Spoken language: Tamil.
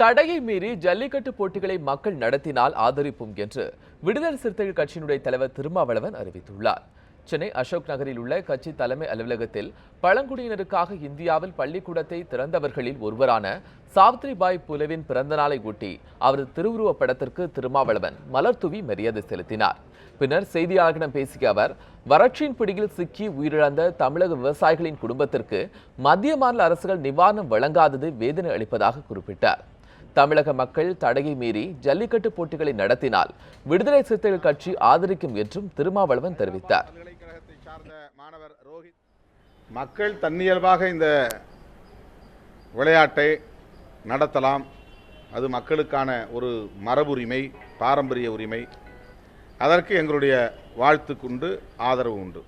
தடையை மீறி ஜல்லிக்கட்டு போட்டிகளை மக்கள் நடத்தினால் ஆதரிப்போம் என்று விடுதலை சிறுத்தைகள் கட்சியினுடைய தலைவர் திருமாவளவன் அறிவித்துள்ளார். சென்னை அசோக் நகரில் உள்ள கட்சி தலைமை அலுவலகத்தில் பழங்குடியினருக்காக இந்தியாவில் பள்ளிக்கூடத்தை திறந்தவர்களில் ஒருவரான சாவித்ரிபாய் புலேவின் பிறந்த நாளை ஒட்டி அவரது திருவுருவப் படத்திற்கு திருமாவளவன் மலர் தூவி மரியாதை செலுத்தினார். பின்னர் செய்தியாளர்களிடம் பேசிய அவர், வறட்சியின் பிடியில் சிக்கி உயிரிழந்த தமிழக விவசாயிகளின் குடும்பத்திற்கு மத்திய மாநில அரசுகள் நிவாரணம் வழங்காதது வேதனை அளிப்பதாக குறிப்பிட்டார். தமிழக மக்கள் தடையை மீறி ஜல்லிக்கட்டு போட்டிகளை நடத்தினால் விடுதலை சிறுத்தைகள் கட்சி ஆதரிக்கும் என்றும் திருமாவளவன் தெரிவித்தார். மக்கள் தன்னியல்பாக இந்த விளையாட்டை நடத்தலாம். அது மக்களுக்கான ஒரு மரபுரிமை, பாரம்பரிய உரிமை. அதற்கு எங்களுடைய வாழ்த்துக்கு உண்டு, ஆதரவு உண்டு.